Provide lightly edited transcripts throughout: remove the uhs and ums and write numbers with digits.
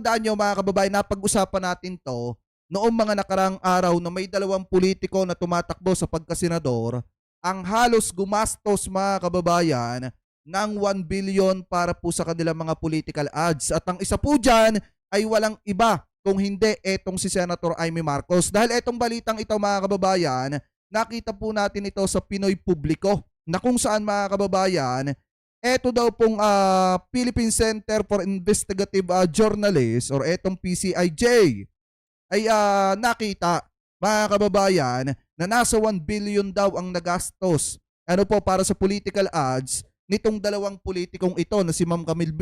natatandaan nyo mga kababayan, napag-usapan natin to noong mga nakarang araw na may dalawang politiko na tumatakbo sa pagkasenador ang halos gumastos mga kababayan ng 1 billion para po sa kanilang mga political ads. At ang isa po dyan ay walang iba kung hindi etong si Senator Amy Marcos. Dahil etong balitang ito mga kababayan, nakita po natin ito sa Pinoy Publiko na kung saan mga kababayan, eto daw pong Philippine Center for Investigative Journalists or etong PCIJ ay nakita mga kababayan na nasa 1 billion daw ang nagastos ano po para sa political ads nitong dalawang politikong ito na si Ma'am Camille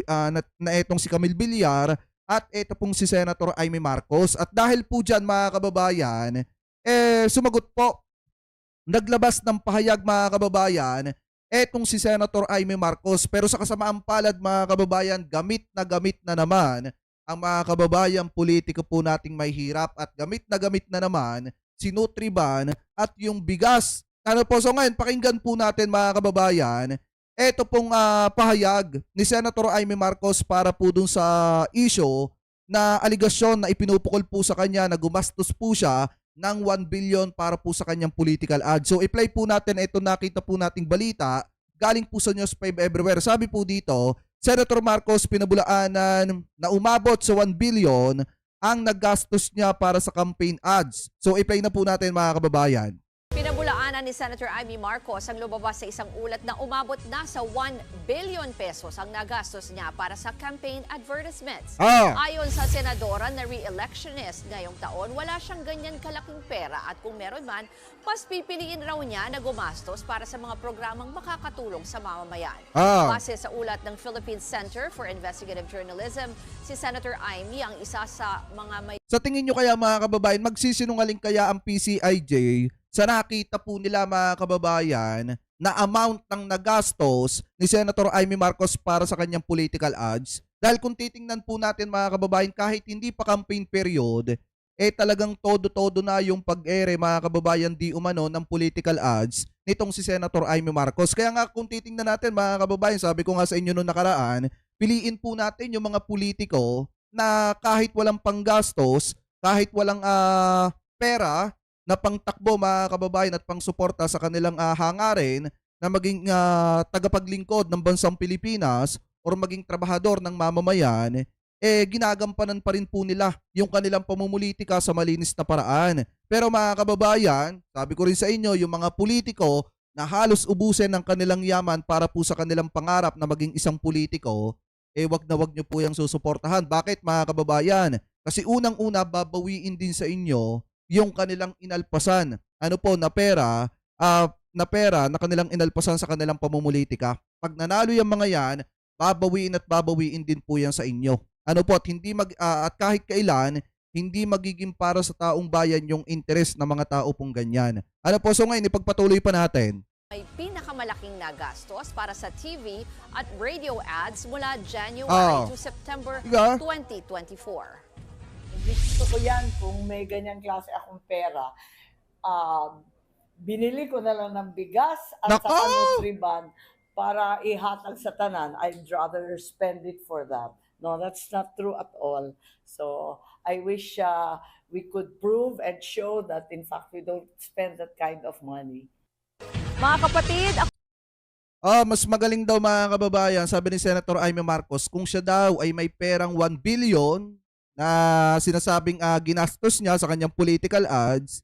na etong si Camille Villar at eto pong si Senator Amy Marcos. At dahil po dyan mga kababayan, sumagot po, naglabas ng pahayag mga kababayan etong si Senator Amy Marcos, pero sa kasamaang palad mga kababayan, gamit na naman ang mga kababayan politiko po nating may hirap at gamit na naman si Nutriban at yung bigas. Ano po, so ngayon pakinggan po natin mga kababayan eto pong pahayag ni Senator Amy Marcos para po dun sa issue na aligasyon na ipinupukol po sa kanya na gumastos po siya ng 1 billion para po sa kanyang political ad. So i-play po natin ito, nakita po nating balita galing po sa News 5 Everywhere. Sabi po dito, Senator Marcos pinabulaanan na umabot sa 1 billion ang naggastos niya para sa campaign ads. So i-play na po natin mga kababayan. Pinabulaanan ni Senator Amy Marcos ang lumabas sa isang ulat na umabot na sa 1 billion pesos ang nagastos niya para sa campaign advertisements. Ayon sa senadora na re-electionist ngayong taon, wala siyang ganyan kalaking pera at kung meron man, mas pipiliin raw niya na gumastos para sa mga programang makakatulong sa mamamayan. Base sa ulat ng Philippine Center for Investigative Journalism, si Senator Amy ang isa sa mga may... Sa tingin nyo kaya mga kababayan, magsisinungaling kaya ang PCIJ sa nakita po nila mga kababayan na amount ng nagastos ni Senator Amy Marcos para sa kanyang political ads? Dahil kung titingnan po natin mga kababayan, kahit hindi pa campaign period, talagang todo-todo na yung pag-ere mga kababayan di umano ng political ads nitong si Senator Amy Marcos. Kaya nga kung titingnan natin mga kababayan, sabi ko nga sa inyo noong nakaraan, piliin po natin yung mga politiko na kahit walang panggastos, kahit walang pera, na pangtakbo mga kababayan at pangsuporta sa kanilang hangarin na maging tagapaglingkod ng bansang Pilipinas or maging trabahador ng mamamayan, ginagampanan pa rin po nila yung kanilang pamumulitika sa malinis na paraan. Pero mga kababayan, sabi ko rin sa inyo, yung mga politiko na halos ubusin ng kanilang yaman para po sa kanilang pangarap na maging isang politiko, wag na wag nyo po yung susuportahan. Bakit mga kababayan? Kasi unang-una babawiin din sa inyo yung kanilang inalpasan na pera na kanilang inalpasan sa kanilang pamumulitika. Pag nanalo yung mga yan, babawiin at babawiin din po yan sa inyo. At hindi at kahit kailan hindi magiging para sa taong bayan yung interes ng mga tao pong ganyan. So ngayon ipagpatuloy pa natin. May pinakamalaking nagastos para sa TV at radio ads mula January to September 2024. Gusto ko yan kung may ganyang klase akong pera. Binili ko na lang ng bigas at sa Nutriban para ihatag sa tanan. I'd rather spend it for that. No, that's not true at all. So I wish we could prove and show that in fact we don't spend that kind of money. Mga kapatid, mas magaling daw mga kababayan, sabi ni Senator Amy Marcos, kung siya daw ay may perang 1 billion na sinasabing ginastos niya sa kanyang political ads,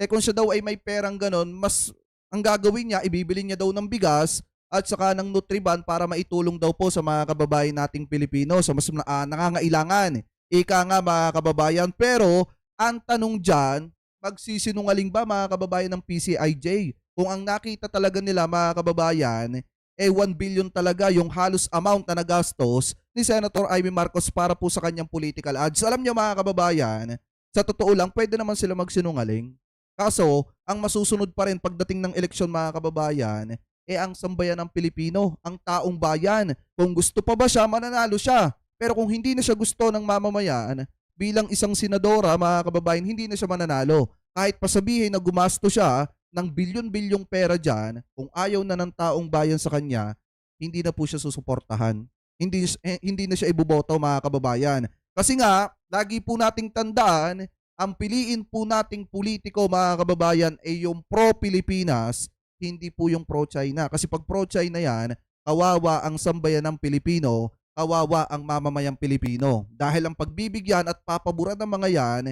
kung siya daw ay may perang ganon, mas ang gagawin niya, ibibili niya daw ng bigas at saka ng Nutriban para maitulong daw po sa mga kababayan nating Pilipino sa mas nangangailangan. Ika nga mga kababayan, pero ang tanong dyan, magsisinungaling ba mga kababayan ng PCIJ? Kung ang nakita talaga nila mga kababayan, 1 billion talaga yung halos amount na nagastos ni Senator Amy Marcos para po sa kanyang political ads. Alam niyo mga kababayan, sa totoo lang, pwede naman sila magsinungaling. Kaso, ang masusunod pa rin pagdating ng eleksyon mga kababayan, ang sambayan ng Pilipino, ang taong bayan. Kung gusto pa ba siya, mananalo siya. Pero kung hindi na siya gusto ng mamamayan, bilang isang senadora mga kababayan, hindi na siya mananalo. Kahit pasabihin na gumasto siya ng bilyon-bilyong pera dyan, kung ayaw na ng taong bayan sa kanya, hindi na po siya susuportahan. Hindi na siya iboboto mga kababayan. Kasi nga, lagi po nating tandaan, ang piliin po nating politiko mga kababayan ay yung pro-Pilipinas, hindi po yung pro-China. Kasi pag pro-China yan, kawawa ang sambayan ng Pilipino, kawawa ang mamamayang Pilipino. Dahil ang pagbibigyan at papaboran ng mga yan,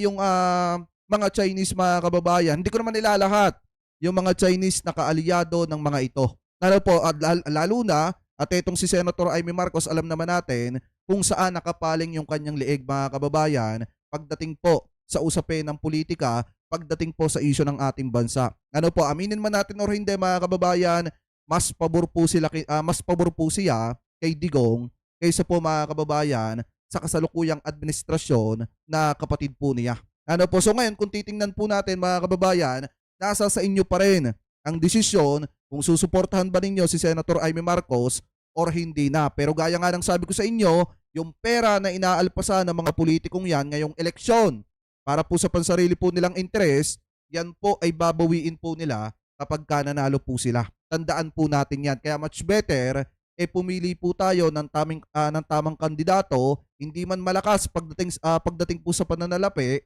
yung mga Chinese mga kababayan, hindi ko naman nilalahat yung mga Chinese na kaalyado ng mga ito. Lalo po, at lalo na, at itong si Senator Amy Marcos, alam naman natin kung saan nakapaling yung kanyang liig mga kababayan pagdating po sa usapin ng politika, pagdating po sa isyu ng ating bansa. Ano po, aminin man natin or hindi mga kababayan, mas pabor po siya kay Digong kaysa po mga kababayan sa kasalukuyang administrasyon na kapatid po niya. Ano po, so ngayon kung titingnan po natin mga kababayan, nasa sa inyo pa rin ang desisyon kung susuportahan ba ninyo si Senator Amy Marcos or hindi na. Pero gaya nga ng sabi ko sa inyo, yung pera na inaalpasan ng mga politikong yan ngayong eleksyon para po sa pansarili po nilang interest, yan po ay babawiin po nila kapag nanalo po sila. Tandaan po natin yan. Kaya much better, pumili po tayo ng tamang kandidato, hindi man malakas pagdating po sa pananalapi,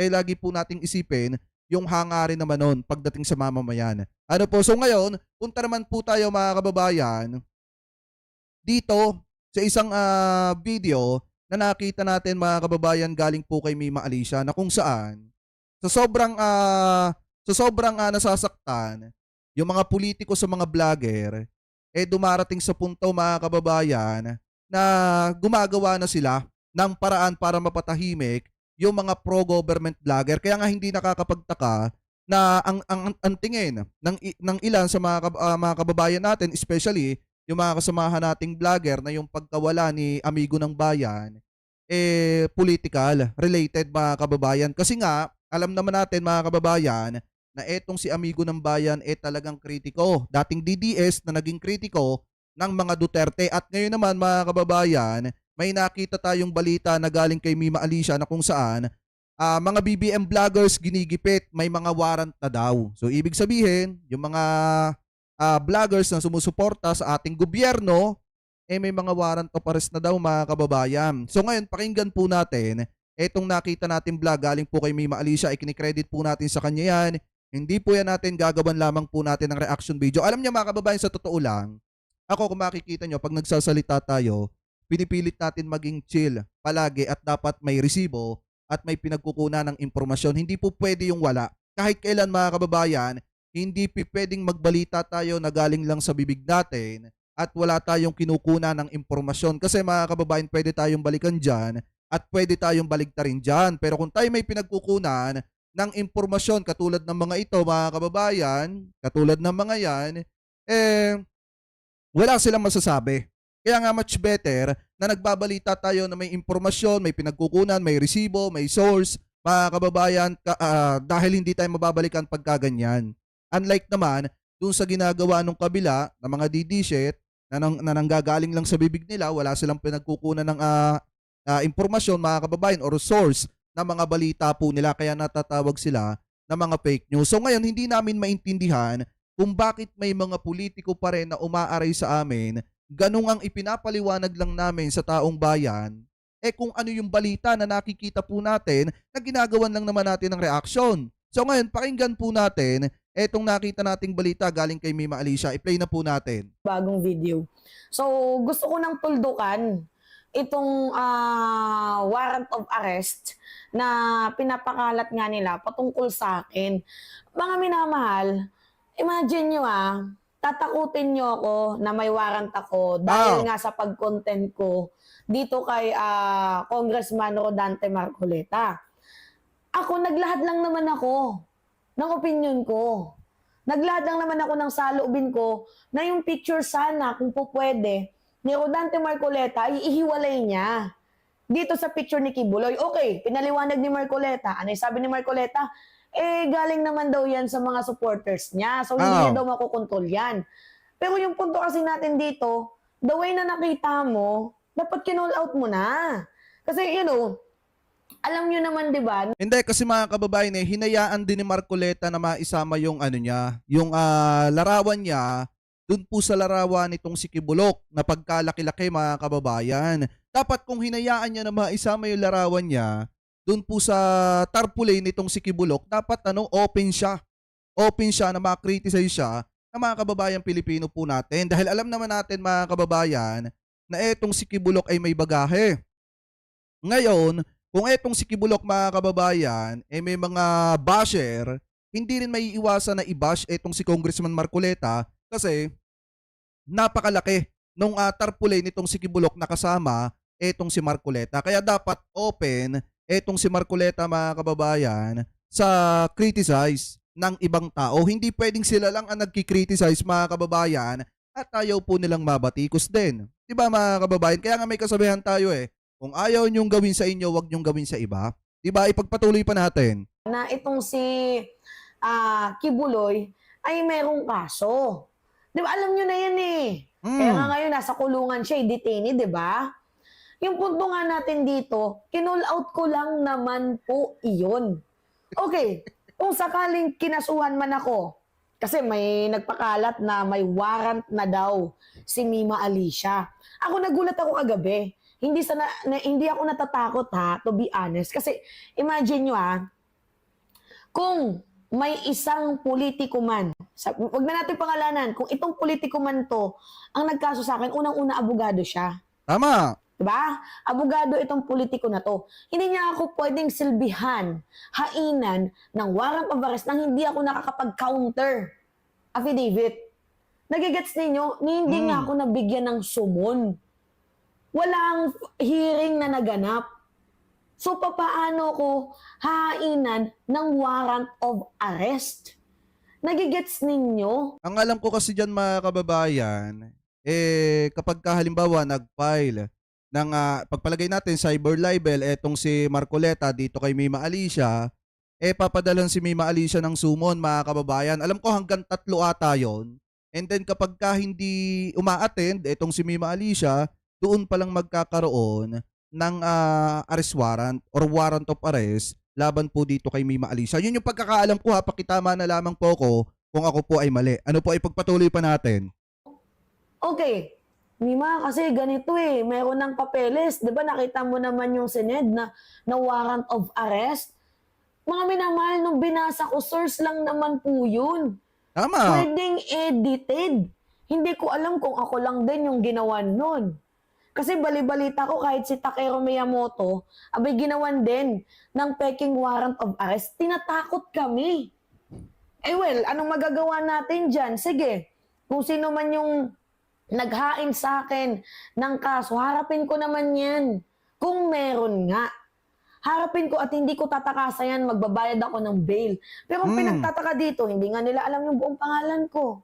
lagi po nating isipin yung hangarin naman nun pagdating sa mamamayan. Ano po, so ngayon, punta naman po tayo mga kababayan dito sa isang video na nakita natin mga kababayan galing po kay Mima Alicia na kung saan sa sobrang nasasaktan yung mga politiko sa mga vlogger dumarating sa punto mga kababayan na gumagawa na sila ng paraan para mapatahimik yung mga pro-government vlogger. Kaya nga hindi nakakapagtaka na ang tingin ng ilan sa mga kababayan natin, especially yung mga kasamahan nating vlogger na yung pagkawala ni Amigo ng Bayan, political, related mga kababayan. Kasi nga, alam naman natin mga kababayan, na etong si Amigo ng Bayan talagang kritiko. Dating DDS na naging kritiko ng mga Duterte. At ngayon naman mga kababayan, may nakita tayong balita na galing kay Mima Alicia na kung saan mga BBM vloggers ginigipit, may mga warrant na daw. So ibig sabihin, yung mga vloggers na sumusuporta sa ating gobyerno, may mga warrant of arrest na daw mga kababayan. So ngayon, pakinggan po natin, etong nakita natin vlog, galing po kay Mima Alicia, ikinikredit po natin sa kanya yan. Hindi po yan natin gagawan lamang po natin ng reaction video. Alam niyo mga kababayan, sa totoo lang, ako kung makikita nyo, pag nagsasalita tayo, pinipilit natin maging chill palagi at dapat may resibo at may pinagkukunan ng impormasyon. Hindi po pwede yung wala. Kahit kailan mga kababayan, hindi pwedeng magbalita tayo na galing lang sa bibig natin at wala tayong kinukuna ng impormasyon. Kasi mga kababayan, pwede tayong balikan dyan at pwede tayong baligtarin dyan. Pero kung tayo may pinagkukunan ng impormasyon katulad ng mga ito mga kababayan, katulad ng mga yan, wala silang masasabi. Kaya nga much better na nagbabalita tayo na may impormasyon, may pinagkukunan, may resibo, may source, mga kababayan, dahil hindi tayo mababalikan pagkaganyan. Unlike naman, dun sa ginagawa ng kabila ng mga DD-shit na nanggagaling lang sa bibig nila, wala silang pinagkukunan ng impormasyon, mga kababayan, or source na mga balita po nila, kaya natatawag sila na mga fake news. So ngayon, hindi namin maintindihan kung bakit may mga politiko pa rin na umaaray sa amin. Ganun ang ipinapaliwanag lang namin sa taong bayan, kung ano yung balita na nakikita po natin na ginagawan lang naman natin ng reaksyon. So ngayon, pakinggan po natin etong nakita nating balita galing kay Mima Alicia. I-play na po natin. Bagong video. So, gusto ko nang tuldukan itong warrant of arrest na pinapakalat nga nila patungkol sa akin. Mga minamahal, imagine nyo tatakutin nyo ako na may warrant ako dahil nga sa pag-content ko dito kay Congressman Rodante Marcoleta. Ako, naglahad lang naman ako ng opinion ko. Naglahad lang naman ako ng saloobin ko na yung picture sana, kung po pwede, ni Rodante Marcoleta, ihiwalay niya. Dito sa picture ni Kibuloy, okay, pinaliwanag ni Marcoleta. Ano yung sabi ni Marcoleta? Galing naman daw yan sa mga supporters niya. So, hindi niya daw makukontrol yan. Pero yung punto kasi natin dito, the way na nakita mo, dapat kinall out mo na. Kasi, alam nyo naman, di ba? Hindi, kasi mga kababayan, hinayaan din ni Marcoleta na maisama yung yung larawan niya dun po sa larawan nitong si Kibulok na pagkalaki-laki mga kababayan. Dapat kung hinayaan niya na maisama yung larawan niya dun po sa tarpaulin nitong si Kibulok, dapat open siya. Open siya na ma-criticize siya ng mga kababayan Pilipino po natin. Dahil alam naman natin mga kababayan na etong si Kibulok ay may bagahe. Ngayon, kung etong si Kibulok mga kababayan, may mga basher, hindi rin may iwasan na i-bash etong si Congressman Marcoleta kasi napakalaki nung tarpaulin nitong si Kibulok na kasama etong si Marcoleta. Kaya dapat open etong si Marcoleta mga kababayan sa criticize ng ibang tao. Hindi pwedeng sila lang ang nagki-criticize mga kababayan at ayaw po nilang mabatikos din. Diba mga kababayan? Kaya nga may kasabihan tayo kung ayaw nyong gawin sa inyo, wag nyong gawin sa iba. Diba? Ipagpatuloy pa natin. Na itong si Kibuloy ay merong kaso. Di ba, alam nyo na yan Kaya nga ngayon, nasa kulungan siya, detainee, di ba? Yung punto nga natin dito, kinall out ko lang naman po iyon. Okay, kung sakaling kinasuhan man ako, kasi may nagpakalat na may warrant na daw si Mima Alicia. Ako nagulat ako kagabi. Hindi ako natatakot to be honest. Kasi imagine nyo kung may isang politiko man, wag na natin pangalanan, kung itong politiko man to, ang nagkaso sa akin, unang-una abogado siya. Tama. Diba? Abogado itong politiko na to. Hindi niya ako pwedeng silbihan, hainan ng warrant of arrest nang hindi ako nakakapag-counter affidavit. Nagigets ninyo? Hindi nga ako nabigyan ng sumon. Walang hearing na naganap. So, papaano ko hainan ng warrant of arrest? Nagigets ninyo? Ang alam ko kasi dyan mga kababayan, kapag halimbawa nag-file ng pagpalagay natin cyber libel, etong si Marcoleta dito kay Mima Alicia, papadalan si Mima Alicia ng sumon mga kababayan. Alam ko hanggang 3 ata yun. And then kapag hindi uma-attend, etong si Mima Alicia, doon palang magkakaroon ng arrest warrant or warrant of arrest laban po dito kay Mima Alicia. Yun yung pagkakaalam ko pakitama na lamang po ako kung ako po ay mali. Ano po, ipagpatuloy pa natin. Okay. Mima, kasi ganito meron ng papeles. Di ba nakita mo naman yung Sened na warrant of arrest? Mga minamahal, nung binasa ko, source lang naman po yun. Tama. Pwedeng edited. Hindi ko alam kung ako lang din yung ginawan nun. Kasi bali-balita ko kahit si Takero Miyamoto, abay ginawan din ng peking warrant of arrest. Tinatakot kami. Well, anong magagawa natin dyan? Sige, kung sino man yung naghain sa akin ng kaso, harapin ko naman yan. Kung meron nga. Harapin ko at hindi ko tatakasa yan, magbabayad ako ng bail. Pero ang pinagtataka dito, hindi nga nila alam yung buong pangalan ko.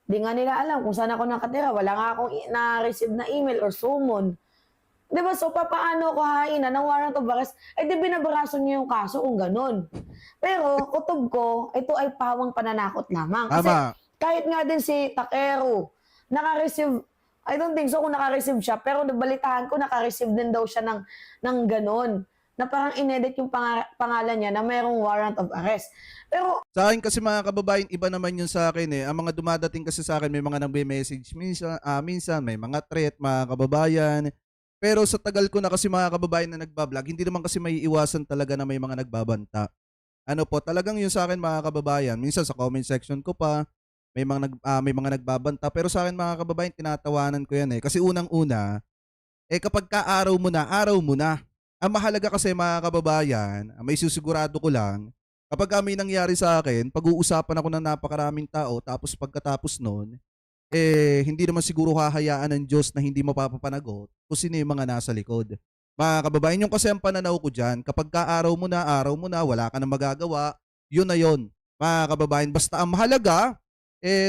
Hindi nga nila alam kung saan ako nakatira. Wala nga akong na-receive na email or summon. Diba? So, papaano ko hainan ng warrant of arrest? Di binabaraso niyo yung kaso kung ganun. Pero, kutob ko, ito ay pawang pananakot lamang. Kasi kahit nga din si Takero, naka-receive, I don't think so kung naka-receive siya, pero nabalitaan ko, naka-receive din daw siya ng ganun. Na parang inedit yung pangalan niya na mayroong warrant of arrest. Pero sa akin kasi mga kababayan, iba naman yun sa akin Ang mga dumadating kasi sa akin, may mga nagbe-message minsan may mga threat mga kababayan. Pero sa tagal ko na kasi mga kababayan na nagbablog, hindi naman kasi may iwasan talaga na may mga nagbabanta. Ano po, talagang yun sa akin mga kababayan, minsan sa comment section ko pa, may mga nagbabanta. Pero sa akin mga kababayan, tinatawanan ko yan Kasi unang-una, kapag araw mo na. Ang mahalaga kasi mga kababayan, may susigurado ko lang, kapag may nangyari sa akin, pag-uusapan ako ng napakaraming tao, tapos pagkatapos nun, hindi naman siguro hahayaan ng Diyos na hindi mapapapanagot kung sino yung mga nasa likod. Mga kababayan, yung kasi ang pananaw ko dyan, kapag araw mo na, wala ka na magagawa, yun na yun. Mga kababayan, basta ang mahalaga,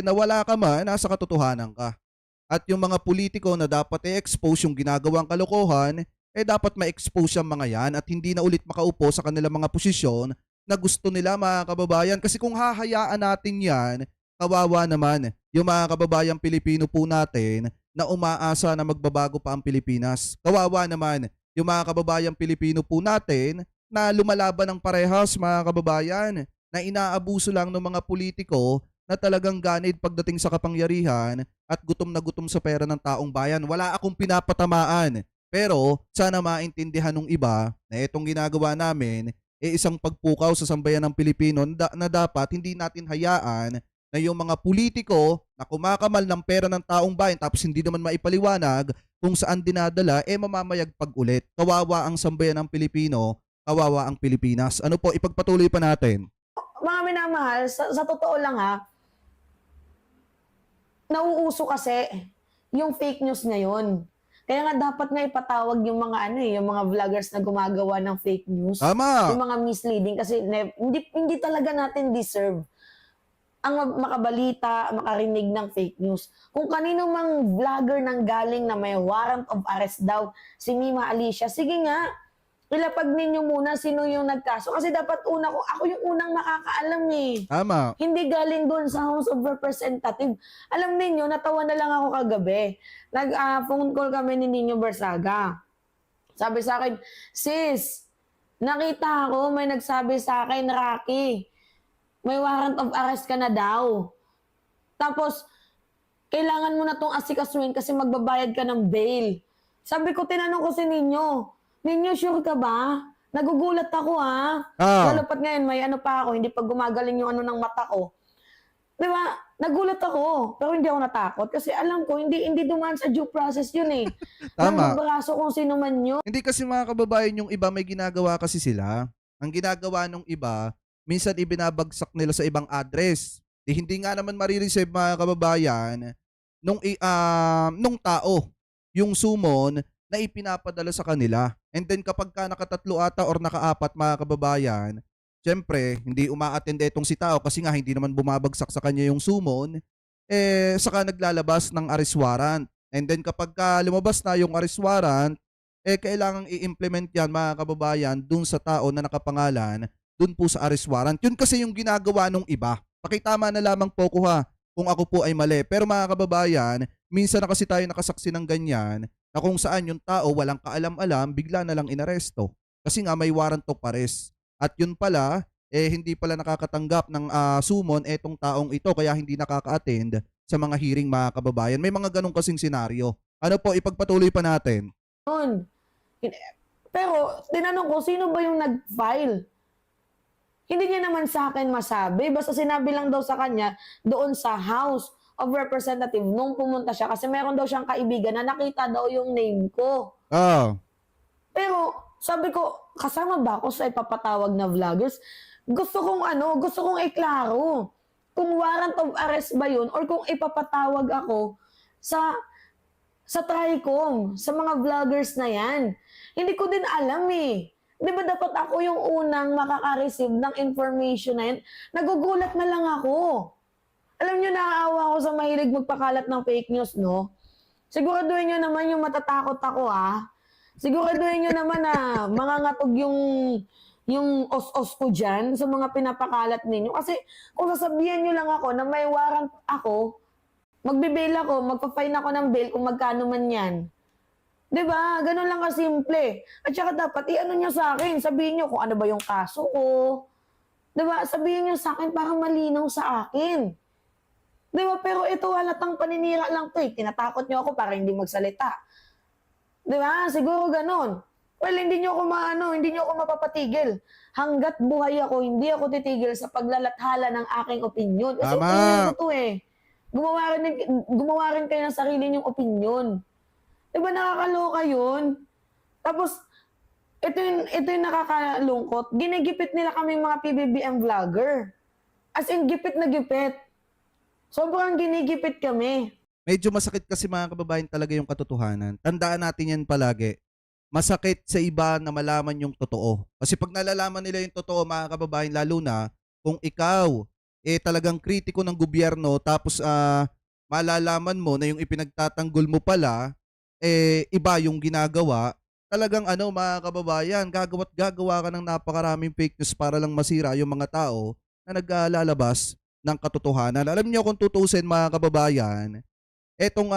na wala ka man, nasa katotohanan ka. At yung mga politiko na dapat i-expose yung ginagawang kalokohan, dapat ma-expose yung mga yan at hindi na ulit makaupo sa kanilang mga posisyon na gusto nila mga kababayan. Kasi kung hahayaan natin yan, kawawa naman yung mga kababayang Pilipino po natin na umaasa na magbabago pa ang Pilipinas. Kawawa naman yung mga kababayang Pilipino po natin na lumalaban ng parehas mga kababayan, na inaabuso lang ng mga politiko na talagang ganid pagdating sa kapangyarihan at gutom na gutom sa pera ng taong bayan. Wala akong pinapatamaan Pero sana maintindihan ng iba na itong ginagawa namin isang pagpukaw sa sambayan ng Pilipino na dapat hindi natin hayaan na yung mga politiko na kumakamal ng pera ng taong bayan tapos hindi naman maipaliwanag kung saan dinadala, mamamayagpag ulit. Kawawa ang sambayan ng Pilipino, kawawa ang Pilipinas. Ano po, ipagpatuloy pa natin. Mga minamahal, sa totoo lang ha, nauuso kasi yung fake news ngayon. Kaya nga dapat nga ipatawag yung mga yung mga vloggers na gumagawa ng fake news. Tama. Yung mga misleading kasi hindi talaga natin deserve ang makabalita, makarinig ng fake news. Kung kanino mang vlogger nang galing na may warrant of arrest daw, si Mima Alicia, sige nga, ilapag ninyo muna sino yung nagkaso. Kasi dapat ako yung unang makakaalam eh. Tama. Hindi galing doon sa House of Representatives. Alam ninyo, natawa na lang ako kagabi. Phone call kami ni Nino Barsaga. Sabi sa akin, sis, nakita ko may nagsabi sa akin, Rocky, may warrant of arrest ka na daw. Tapos, kailangan mo na tong asikasuhin kasi magbabayad ka ng bail. Sabi ko, tinanong ko si Ninyo, sure ka ba? Nagugulat ako ha. Lalo pat ngayon, may pa ako, hindi pa gumagaling yung ng mata ko. Di ba? Nagulat ako, pero hindi ako natakot kasi alam ko, hindi dumaan sa due process yun eh. Tama. Nang kung sino man yun. Hindi kasi mga kababayan yung iba may ginagawa kasi sila. Ang ginagawa ng iba, minsan ibinabagsak nila sa ibang address. Hindi nga naman marireceive mga kababayan nung tao yung summon na ipinapadala sa kanila. And then kapag ka nakatatlo ata or nakaapat mga kababayan, syempre hindi umaattend itong si tao kasi nga hindi naman bumabagsak sa kanya yung summon, saka naglalabas ng arrest warrant. And then kapag ka lumabas na yung arrest warrant, kailangang i-implement yan mga kababayan dun sa tao na nakapangalan dun po sa arrest warrant. Yun kasi yung ginagawa nung iba. Pakitama na lamang po ko ha kung ako po ay mali. Pero mga kababayan, minsan na kasi tayo nakasaksi ng ganyan na kung saan yung tao walang kaalam-alam, bigla na lang inaresto. Kasi nga may warrant of arrest. At yun pala, hindi pala nakakatanggap ng summon etong taong ito kaya hindi nakaka-attend sa mga hearing mga kababayan. May mga ganong kasing senaryo. Ano po, ipagpatuloy pa natin. Pero, tinanong ko, sino ba yung nag-file? Hindi niya naman sa akin masabi. Basta sinabi lang daw sa kanya doon sa House of Representatives nung pumunta siya. Kasi meron daw siyang kaibigan na nakita daw yung name ko. Pero sabi ko, kasama ba ako sa ipapatawag na vloggers? Gusto kong iklaro. Kung warrant of arrest ba yun or kung ipapatawag ako sa TRICOM, sa mga vloggers na yan. Hindi ko din alam eh. Di ba dapat ako yung unang makaka-receive ng information na yan? Nagugulat na lang ako. Alam nyo, naaawa ako sa mahilig magpakalat ng fake news, no? Siguraduhin nyo naman yung matatakot ako, ha? Siguraduhin nyo naman na mangangatog yung os-os ko dyan sa mga pinapakalat ninyo. Kasi kung sasabihan nyo lang ako na may warrant ako, magbe-bail ako, magpa-fine ako ng bail kung magkano man yan. Diba? Ganun lang kasimple. At saka dapat, i-ano nyo sa akin. Sabihin nyo kung ano ba yung kaso ko. Diba? Sabihin nyo sa akin para malinaw sa akin. Diba? Pero ito halatang paninira lang to eh. Tinatakot nyo ako para hindi magsalita. Diba? Siguro ganun. Well, hindi nyo ako mapapatigil. Hanggat buhay ako, hindi ako titigil sa paglalathala ng aking opinion. Kasi opinion ko to eh. Gumawa rin kayo ng sarili nyong opinion. Diba nakakaloka yun? Tapos, ito yung nakakalungkot. Ginigipit nila kaming mga PBBM vlogger. As in, gipit na gipit. Sobrang ginigipit kami. Medyo masakit kasi mga kababayan talaga yung katotohanan. Tandaan natin yan palagi. Masakit sa iba na malaman yung totoo. Kasi pag nalalaman nila yung totoo mga kababayan, lalo na kung ikaw talagang kritiko ng gobyerno tapos malalaman mo na yung ipinagtatanggol mo pala iba yung ginagawa, talagang mga kababayan, gagawa ka ng napakaraming fake news para lang masira yung mga tao na naglalabas ng katotohanan. Alam niyo kung tutusin mga kababayan, etong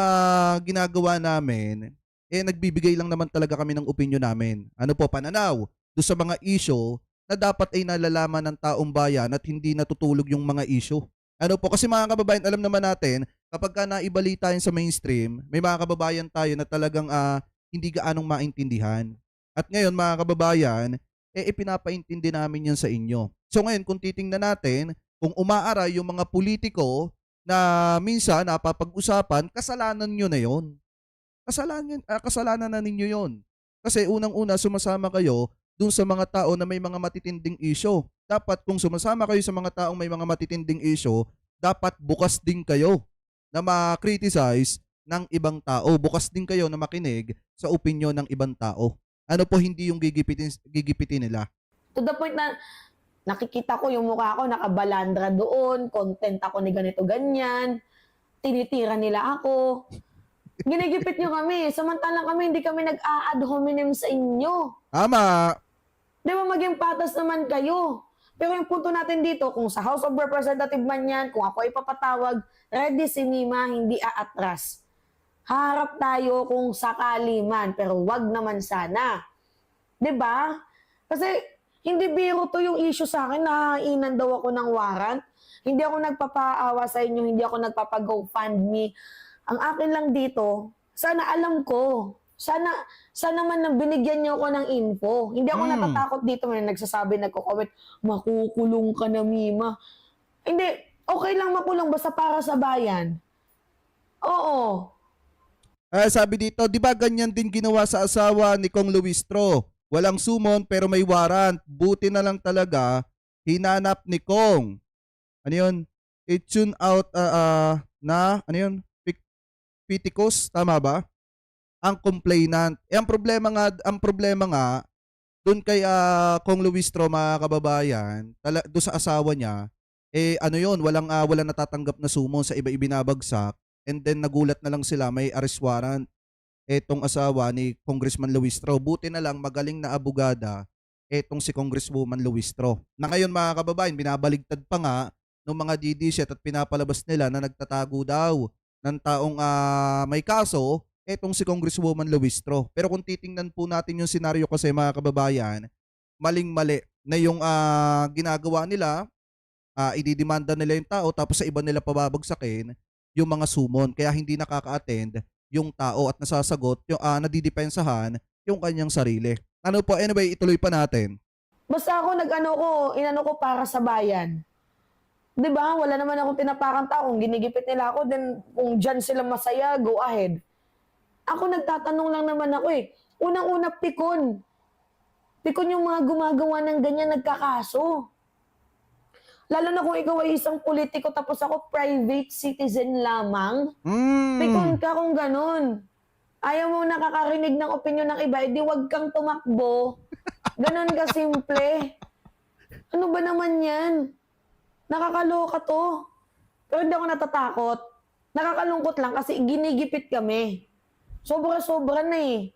ginagawa namin, nagbibigay lang naman talaga kami ng opinion namin. Ano po, pananaw doon sa mga issue na dapat ay nalalaman ng taong bayan at hindi natutulog yung mga issue. Ano po, kasi mga kababayan, alam naman natin, kapag ka naibalita yun sa mainstream, may mga kababayan tayo na talagang hindi gaanong maintindihan. At ngayon mga kababayan, ipinapaintindi namin yan sa inyo. So ngayon kung titingnan natin, kung umaaray yung mga politiko na minsan napapag-usapan, kasalanan nyo na yon. Kasalanan na ninyo yon. Kasi unang-una sumasama kayo dun sa mga tao na may mga matitinding issue. Dapat kung sumasama kayo sa mga taong may mga matitinding issue, dapat bukas din kayo na ma-criticize ng ibang tao. Bukas din kayo na makinig sa opinyon ng ibang tao. Ano po hindi yung gigipitin nila? To the point na nakikita ko yung mukha ko, nakabalandra doon, content ako ni ganito, ganyan, tinitira nila ako. Ginigipit nyo kami, samantalang kami, hindi kami nag-a-ad hominem sa inyo. Tama. Di ba maging patas naman kayo? Pero yung punto natin dito, kung sa House of Representative man yan, kung ako ipapatawag, ready si Mima, hindi aatras. Harap tayo kung sakali man, pero wag naman sana. 'Di ba? Kasi hindi biro to yung issue sa akin na inan daw ako ng warrant. Hindi ako nagpapaawa sa inyo, hindi ako nagpapag-GoFundMe. Ang akin lang dito, sana alam ko. Sana man na binigyan niyo ako ng info. Hindi ako natatakot dito, may nagsasabi, nagko-comment, makukulong ka na, Mima. Hindi, okay lang makulong basta para sa bayan. Oo. Sabi dito, di ba ganyan din ginawa sa asawa ni Kong Luistro? Walang sumon pero may warrant. Buti na lang talaga hinanap ni Kong. Ano yun? I-tune out na, ano yun? Piticos, tama ba? Ang complainant. Ang problema nga doon kay Kong Luistro, mga kababayan, doon sa asawa niya, ano yun, walang natatanggap na sumon sa iba ibinabagsak. And then nagulat na lang sila, may arrest warrant etong asawa ni Congressman Luistro. Buti na lang magaling na abogada etong si Congresswoman Luistro. Na ngayon mga kababayan, binabaligtad pa nga ng mga DDSet at pinapalabas nila na nagtatago daw ng taong may kaso etong si Congresswoman Luistro. Pero kung titingnan po natin yung senaryo kasi mga kababayan, maling-mali na yung ginagawa nila, ididemanda nila yung tao tapos sa iba nila pababagsakin yung mga sumon, kaya hindi nakaka-attend yung tao at nasasagot yung nadidepensahan yung kanyang sarili. Ano po, anyway, ituloy pa natin. Basta ako inano ko para sa bayan. 'Di ba? Wala naman akong tinapakang tao. Kung ginigipit nila ako, then kung diyan sila masaya, go ahead. Ako nagtatanong lang naman ako eh. Unang-una, pikon. Pikon yung mga gumagawa ng ganyan nagkakaso. Lalo na kung ikaw ay isang politiko tapos ako private citizen lamang. Pikon ka kung ganun. Ayaw mo nakakarinig ng opinion ng iba, edi wag kang tumakbo. Ganun ka simple. Ano ba naman yan? Nakakaloka to. Pero hindi ako natatakot. Nakakalungkot lang kasi ginigipit kami. Sobra-sobra na eh.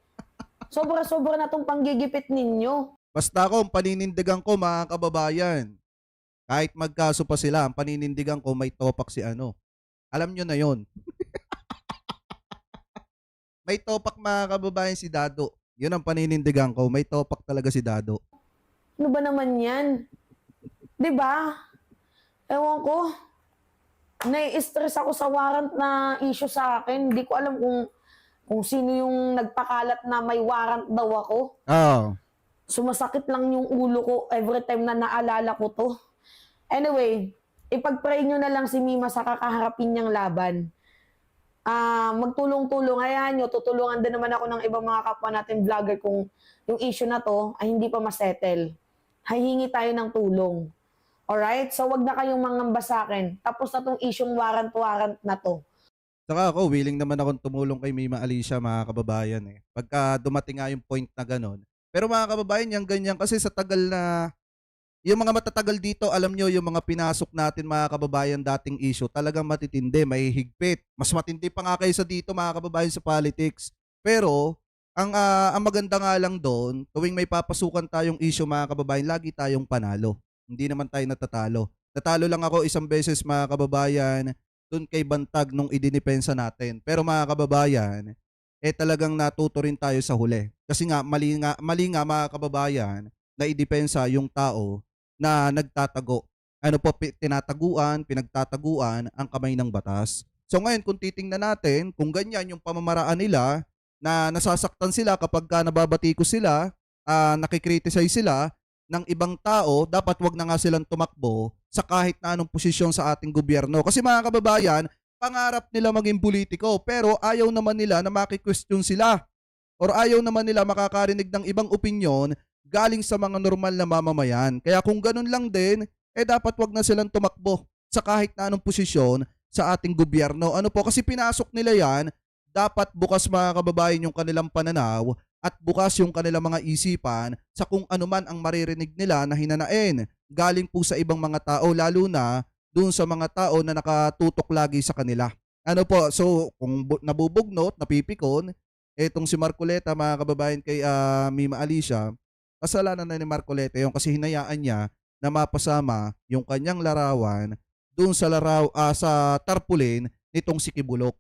Sobra-sobra na tong panggigipit ninyo. Basta ako, ang paninindigan ko mga kababayan, kahit magkaso pa sila, ang paninindigan ko may topak si ano. Alam nyo na yon. May topak mga kababayan si Dado. Yun ang paninindigan ko. May topak talaga si Dado. Ano ba naman yan? 'Di ba? Ewan ko. Nai-stress ako sa warrant na issue sa akin. Hindi ko alam kung sino yung nagpakalat na may warrant daw ako. Oh. Sumasakit lang yung ulo ko every time na naalala ko to. Anyway, ipag-pray nyo na lang si Mima sa kakaharapin niyang laban. Magtulong-tulong, ayan nyo, tutulungan din naman ako ng ibang mga kapwa natin vlogger kung yung issue na to ay hindi pa masettle. Hihingi tayo ng tulong. Alright? So wag na kayong mangamba sa akin. Tapos na tong isyong warrant na to. Saka ako, willing naman akong tumulong kay Mima Alicia, mga kababayan eh. Pagka dumating nga yung point na ganon. Pero mga kababayan, yung ganyan kasi sa tagal na, yung mga matatagal dito, alam nyo, yung mga pinasok natin mga kababayan dating issue, talagang matitindi, may higpit. Mas matindi pa nga kaysa dito mga kababayan sa politics. Pero, ang maganda nga lang doon, tuwing may papasukan tayong issue mga kababayan, lagi tayong panalo. Hindi naman tayo natatalo. Natalo lang ako isang beses mga kababayan, doon kay Bantag nung idinipensa natin. Pero mga kababayan, talagang natuto rin tayo sa huli. Kasi nga, mali nga mga kababayan, na idepensa yung tao na nagtatago. Ano po, pinagtataguan ang kamay ng batas. So ngayon, kung titingnan natin, kung ganyan yung pamamaraan nila, na nasasaktan sila kapag nababatikos sila, nakikriticize sila ng ibang tao, dapat wag na nga silang tumakbo sa kahit na anong posisyon sa ating gobyerno. Kasi mga kababayan, pangarap nila maging politiko pero ayaw naman nila na maki-question sila or ayaw naman nila makakarinig ng ibang opinyon galing sa mga normal na mamamayan. Kaya kung ganun lang din, dapat wag na silang tumakbo sa kahit na anong posisyon sa ating gobyerno. Ano po, kasi pinasok nila yan, dapat bukas mga kababayan yung kanilang pananaw at bukas yung kanilang mga isipan sa kung ano man ang maririnig nila na hinanain galing po sa ibang mga tao, lalo na dun sa mga tao na nakatutok lagi sa kanila. Ano po, so kung nabubugnot, napipikon, etong si Marcoleta mga kababayan kay Mima Alicia, kasalanan na ni Marcoleta yung kasi hinayaan niya na mapasama yung kanyang larawan dun sa sa tarpaulin nitong si Kibulok.